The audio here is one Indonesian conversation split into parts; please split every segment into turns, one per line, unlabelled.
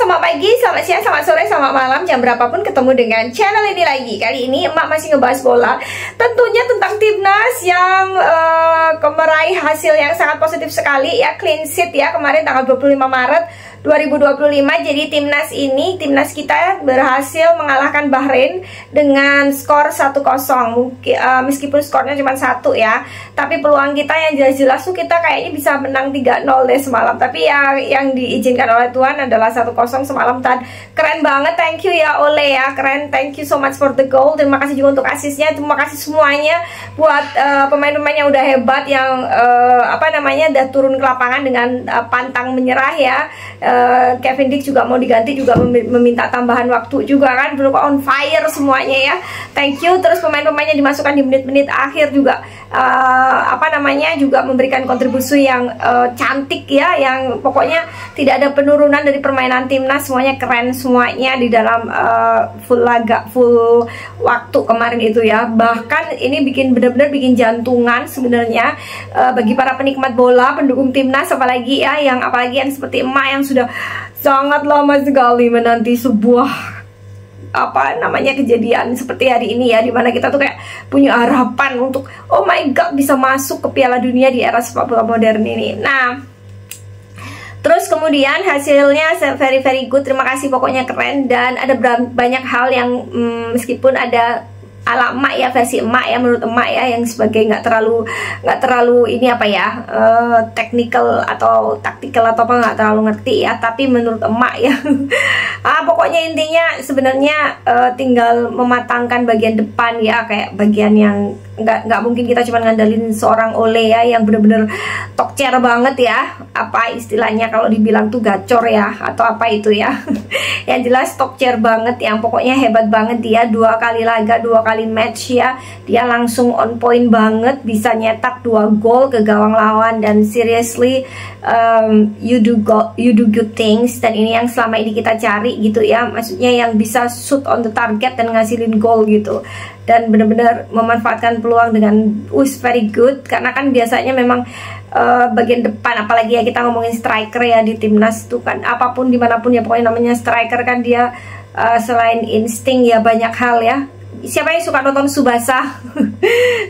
selamat pagi, selamat siang, selamat sore, selamat malam, jam berapapun ketemu dengan channel ini lagi. Kali ini emak masih ngebahas bola, tentunya tentang timnas yang meraih hasil yang sangat positif sekali ya, clean sheet ya, kemarin tanggal 25 Maret 2025. Jadi timnas kita berhasil mengalahkan Bahrain dengan skor 1-0. Meskipun skornya cuma 1 ya, tapi peluang kita yang jelas-jelas tuh kita kayaknya bisa menang 3-0 deh semalam. Tapi yang diizinkan oleh Tuhan adalah 1-0 semalam. Keren banget, thank you ya Ole ya, keren, thank you so much for the goal. Terima kasih juga untuk asisnya, terima kasih semuanya buat pemain-pemain yang udah hebat, yang udah turun ke lapangan dengan pantang menyerah ya. Kevin Dick juga mau diganti, juga meminta tambahan waktu juga kan, belum on fire semuanya ya, thank you. Terus pemain-pemainnya dimasukkan di menit-menit akhir juga juga memberikan kontribusi yang cantik ya, yang pokoknya tidak ada penurunan dari permainan timnas, semuanya keren semuanya di dalam full waktu kemarin itu ya. Bahkan ini benar-benar bikin jantungan sebenarnya bagi para penikmat bola, pendukung timnas, apalagi yang seperti emak yang sudah sangat lama sekali menanti sebuah kejadian seperti hari ini ya, dimana kita tuh kayak punya harapan untuk oh my god bisa masuk ke Piala Dunia di era sepak bola modern ini. Nah, terus kemudian hasilnya very good, terima kasih, pokoknya keren. Dan ada banyak hal yang meskipun ada ala emak ya, versi emak ya, menurut emak ya, yang sebagai nggak terlalu ini technical atau taktikal atau nggak terlalu ngerti ya, tapi menurut emak ya pokoknya intinya sebenarnya tinggal mematangkan bagian depan ya, kayak bagian yang nggak mungkin kita cuma ngandalin seorang Ole ya, yang bener-bener tokcer banget ya, apa istilahnya kalau dibilang tuh gacor ya, atau apa itu ya yang jelas tokcer banget, yang pokoknya hebat banget dia. 2 kali laga, 2 kali match ya, dia langsung on point banget, bisa nyetak 2 gol ke gawang lawan. Dan seriously you do good things, dan ini yang selama ini kita cari gitu ya, maksudnya yang bisa shoot on the target dan ngasilin gol gitu, dan benar-benar memanfaatkan peluang dengan very good. Karena kan biasanya memang bagian depan, apalagi ya kita ngomongin striker ya di timnas tuh kan, apapun dimanapun ya pokoknya namanya striker kan, dia selain insting ya banyak hal ya. Siapa yang suka nonton Tsubasa?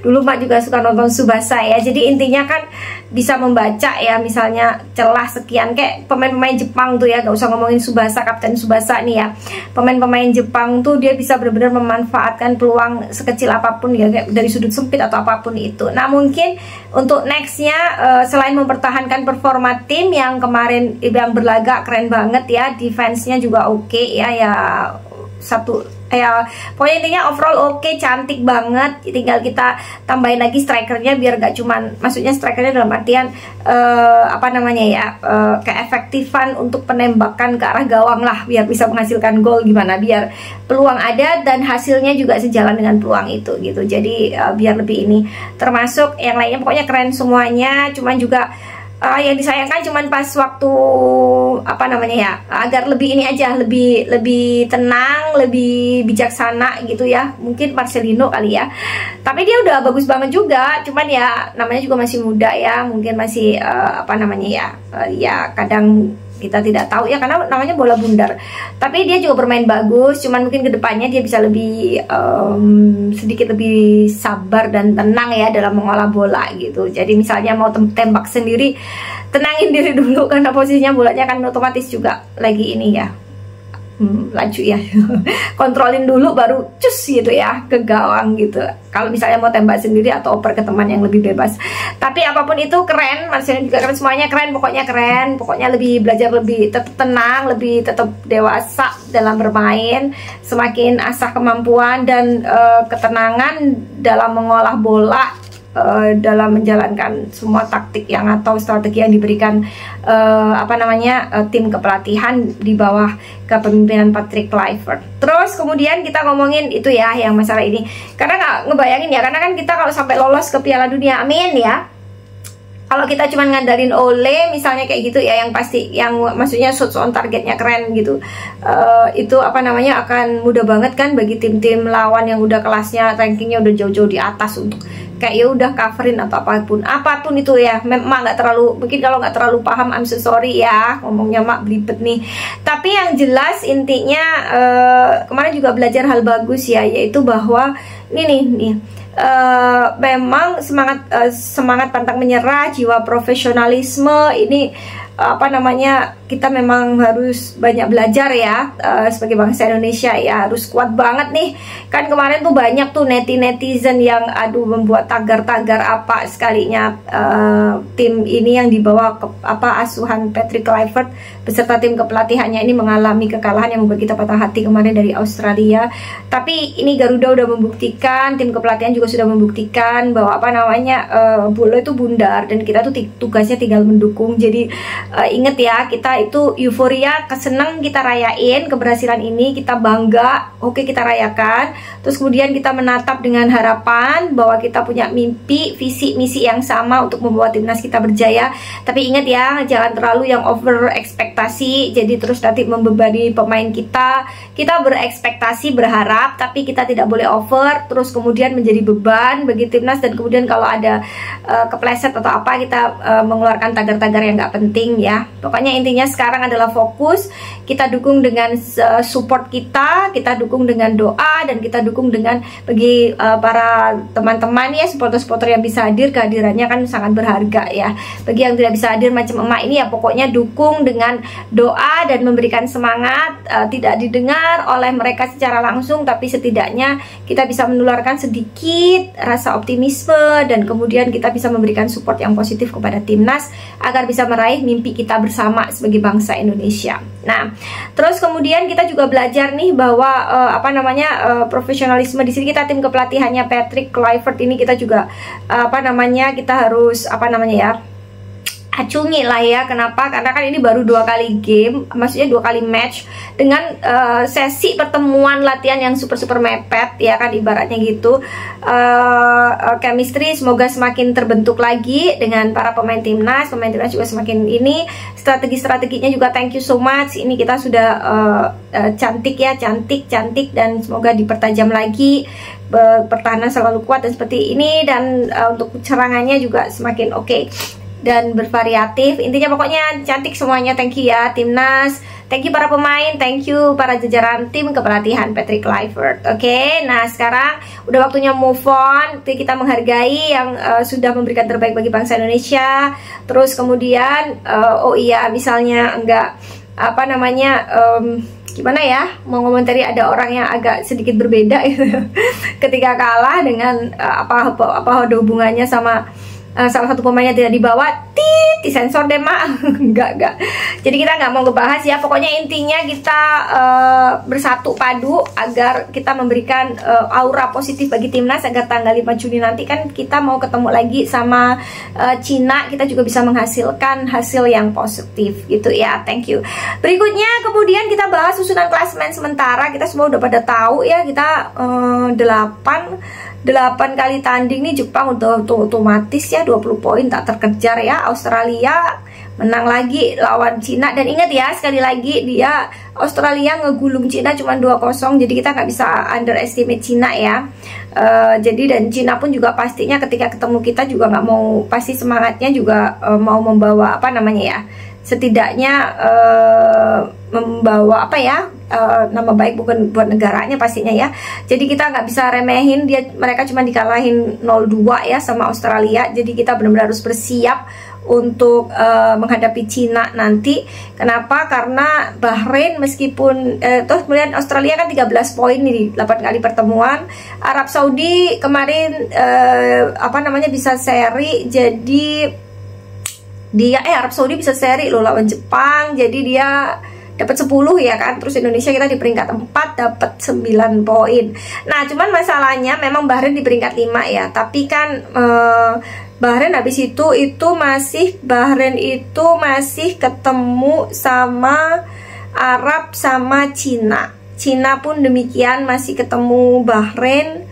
Dulu Mak juga suka nonton Tsubasa ya. Jadi intinya kan bisa membaca ya, misalnya celah sekian, kayak pemain-pemain Jepang tuh ya, gak usah ngomongin Tsubasa, Kapten Tsubasa nih ya. Pemain-pemain Jepang tuh dia bisa benar-benar memanfaatkan peluang sekecil apapun ya, kayak dari sudut sempit atau apapun itu. Nah, mungkin untuk nextnya selain mempertahankan performa tim yang kemarin yang berlaga keren banget ya, defense-nya juga oke ya, pokoknya intinya overall oke, cantik banget. Tinggal kita tambahin lagi strikernya, biar gak cuman, maksudnya strikernya dalam artian keefektifan untuk penembakan ke arah gawang lah, biar bisa menghasilkan gol gimana, biar peluang ada dan hasilnya juga sejalan dengan peluang itu gitu. Jadi biar lebih ini, termasuk yang lainnya pokoknya keren semuanya. Cuman juga yang disayangkan cuman pas waktu agar lebih ini aja, lebih tenang, lebih bijaksana gitu ya, mungkin Marcelino kali ya. Tapi dia udah bagus banget juga, cuman ya namanya juga masih muda ya, mungkin masih ya kadang kita tidak tahu ya, karena namanya bola bundar. Tapi dia juga bermain bagus, cuman mungkin kedepannya dia bisa lebih sedikit lebih sabar dan tenang ya dalam mengolah bola gitu. Jadi misalnya mau tembak sendiri, tenangin diri dulu, karena posisinya bolanya kan otomatis juga lagi ini ya, laju ya kontrolin dulu baru cus gitu ya ke gawang gitu, kalau misalnya mau tembak sendiri atau oper ke teman yang lebih bebas. Tapi apapun itu keren, Marcelo juga keren, semuanya keren, pokoknya lebih belajar, lebih tetap tenang, lebih tetap dewasa dalam bermain, semakin asah kemampuan dan ketenangan dalam mengolah bola, dalam menjalankan semua taktik yang atau strategi yang diberikan tim kepelatihan di bawah kepemimpinan Patrick Kluivert. Terus kemudian kita ngomongin itu ya, yang masalah ini, karena nggak ngebayangin ya, karena kan kita kalau sampai lolos ke Piala Dunia, amin ya, kalau kita cuma ngandalin Ole misalnya kayak gitu ya, yang pasti, yang maksudnya shots on targetnya keren gitu, itu akan mudah banget kan bagi tim-tim lawan yang udah kelasnya, rankingnya udah jauh-jauh di atas untuk kayak ya udah coverin atau apapun itu ya. Mak nggak terlalu, mungkin kalau nggak terlalu paham I'm so sorry ya, ngomongnya mak belibet nih. Tapi yang jelas intinya kemarin juga belajar hal bagus ya, yaitu bahwa nih memang semangat pantang menyerah, jiwa profesionalisme ini apa namanya, kita memang harus banyak belajar ya sebagai bangsa Indonesia ya, harus kuat banget nih. Kan kemarin tuh banyak tuh netizen yang aduh membuat tagar-tagar apa sekalinya tim ini yang dibawa ke asuhan Patrick Kluivert beserta tim kepelatihannya ini mengalami kekalahan yang membuat kita patah hati kemarin dari Australia. Tapi ini Garuda udah membuktikan, tim kepelatihan juga sudah membuktikan bahwa apa namanya bola itu bundar dan kita tuh tugasnya tinggal mendukung. Jadi inget ya, kita itu euforia, keseneng kita rayain keberhasilan ini, kita bangga, oke kita rayakan. Terus kemudian kita menatap dengan harapan bahwa kita punya mimpi, visi, misi yang sama untuk membawa timnas kita berjaya. Tapi ingat ya, jangan terlalu yang over ekspektasi, jadi terus nanti membebani pemain kita. Kita berekspektasi, berharap, tapi kita tidak boleh over, terus kemudian menjadi beban bagi timnas. Dan kemudian kalau ada kepleset atau apa, kita mengeluarkan tagar-tagar yang nggak penting ya. Pokoknya intinya sekarang adalah fokus, kita dukung dengan support kita dukung dengan doa, dan kita dukung dengan bagi para teman-teman ya, supporter-supporter yang bisa hadir, kehadirannya kan sangat berharga ya. Bagi yang tidak bisa hadir macam emak ini ya, pokoknya dukung dengan doa dan memberikan semangat. Tidak didengar oleh mereka secara langsung, tapi setidaknya kita bisa menularkan sedikit rasa optimisme, dan kemudian kita bisa memberikan support yang positif kepada timnas agar bisa meraih mimpi kita bersama sebagai bangsa Indonesia. Nah, terus kemudian kita juga belajar nih bahwa profesionalisme di sini. Kita tim kepelatihannya Patrick Kluivert ini kita juga kita harus acungi lah ya. Kenapa? Karena kan ini baru 2 kali game, maksudnya 2 kali match dengan sesi pertemuan latihan yang super mepet ya kan, ibaratnya gitu. Chemistry semoga semakin terbentuk lagi dengan para pemain timnas juga semakin ini. Strategi-strateginya juga thank you so much. Ini kita sudah cantik dan semoga dipertajam lagi. Pertahanan selalu kuat dan seperti ini, dan untuk serangannya juga semakin oke dan bervariatif. Intinya pokoknya cantik semuanya. Thank you ya timnas, thank you para pemain, thank you para jajaran tim kepelatihan Patrick Kluivert. Oke, nah sekarang udah waktunya move on. Kita menghargai yang sudah memberikan terbaik bagi bangsa Indonesia. Terus kemudian misalnya enggak gimana ya, mau ngomentari ada orang yang agak sedikit berbeda ketika kalah dengan apa ada hubungannya sama salah satu pemainnya tidak dibawa, disensor deh mak. enggak. Jadi kita nggak mau ngebahas ya. Pokoknya intinya kita bersatu padu agar kita memberikan aura positif bagi timnas, agar tanggal 5 Juni nanti kan kita mau ketemu lagi sama Cina, kita juga bisa menghasilkan hasil yang positif gitu ya. Thank you. Berikutnya kemudian kita bahas susunan klasemen sementara. Kita semua udah pada tahu ya, kita 8 kali tanding nih Jepang udah otomatis ya 20 poin tak terkejar ya. Australia menang lagi lawan Cina, dan ingat ya sekali lagi dia Australia ngegulung Cina cuma 2-0, jadi kita nggak bisa underestimate Cina ya. Dan Cina pun juga pastinya ketika ketemu kita juga nggak mau, pasti semangatnya juga mau membawa setidaknya membawa nama baik bukan buat negaranya pastinya ya. Jadi kita nggak bisa remehin mereka cuma dikalahin 0-2 ya sama Australia. Jadi kita benar-benar harus bersiap untuk menghadapi Cina nanti. Kenapa? Karena Bahrain meskipun kemudian Australia kan 13 poin nih di 8 kali pertemuan. Arab Saudi kemarin bisa seri, jadi dia Arab Saudi bisa seri loh lawan Jepang, jadi dia dapat 10 ya kan. Terus Indonesia kita di peringkat 4 dapat 9 poin. Nah cuman masalahnya memang Bahrain di peringkat 5 ya, tapi kan Bahrain habis itu Bahrain itu masih ketemu sama Arab sama Cina. Cina pun demikian masih ketemu Bahrain.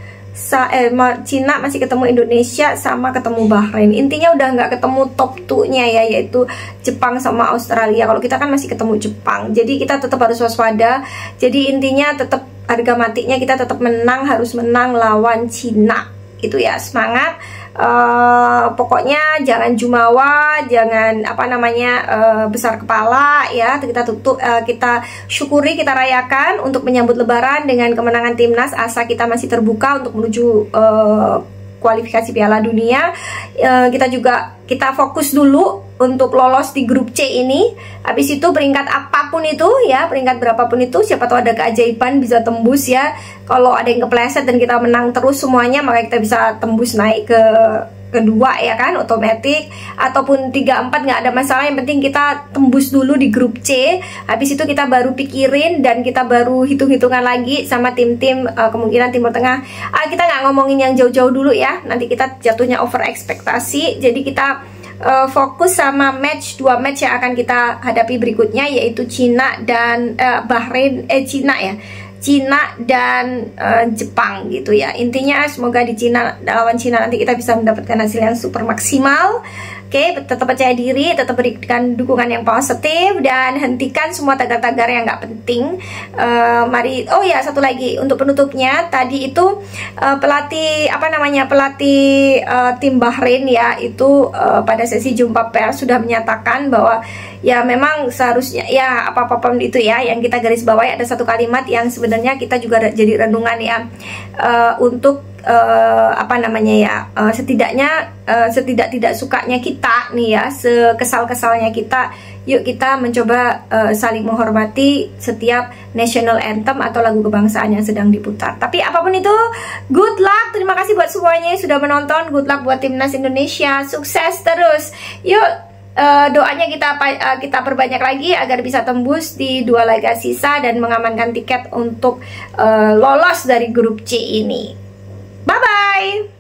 Cina masih ketemu Indonesia sama ketemu Bahrain. Intinya udah nggak ketemu top 2-nya ya, yaitu Jepang sama Australia. Kalau kita kan masih ketemu Jepang, jadi kita tetap harus waspada. Jadi intinya tetap harga matinya kita tetap menang, harus menang lawan Cina. Itu ya, semangat. Pokoknya jangan jumawa, jangan besar kepala ya. Kita kita syukuri, kita rayakan untuk menyambut Lebaran dengan kemenangan timnas. Asa kita masih terbuka untuk menuju kualifikasi Piala Dunia. Kita fokus dulu untuk lolos di grup C ini. Habis itu peringkat apapun itu ya, peringkat berapapun itu, siapa tahu ada keajaiban bisa tembus ya. Kalau ada yang kepleset dan kita menang terus semuanya, maka kita bisa tembus naik ke kedua ya kan, otomatis. Ataupun 3-4 nggak ada masalah, yang penting kita tembus dulu di grup C. Habis itu kita baru pikirin dan kita baru hitung-hitungan lagi sama tim-tim kemungkinan Timur Tengah. Kita nggak ngomongin yang jauh-jauh dulu ya, nanti kita jatuhnya over ekspektasi. Jadi kita fokus sama dua match yang akan kita hadapi berikutnya, yaitu Cina dan Cina dan Jepang gitu ya. Intinya semoga di lawan Cina nanti kita bisa mendapatkan hasil yang super maksimal. Oke, tetap percaya diri, tetap berikan dukungan yang positif, dan hentikan semua tagar-tagar yang nggak penting. Mari, oh ya satu lagi untuk penutupnya, tadi itu pelatih tim Bahrain ya, itu pada sesi jumpa pers sudah menyatakan bahwa ya memang seharusnya ya apa-apapun itu ya, yang kita garis bawahi ada satu kalimat yang sebenarnya kita juga jadi renungan ya, untuk setidaknya setidak-tidak sukanya kita nih ya, sekesal-kesalnya kita, yuk kita mencoba saling menghormati setiap national anthem atau lagu kebangsaan yang sedang diputar. Tapi apapun itu, good luck, terima kasih buat semuanya yang sudah menonton, good luck buat timnas Indonesia, sukses terus. Yuk doanya kita perbanyak lagi agar bisa tembus di 2 laga sisa dan mengamankan tiket untuk lolos dari grup C ini. Bye bye.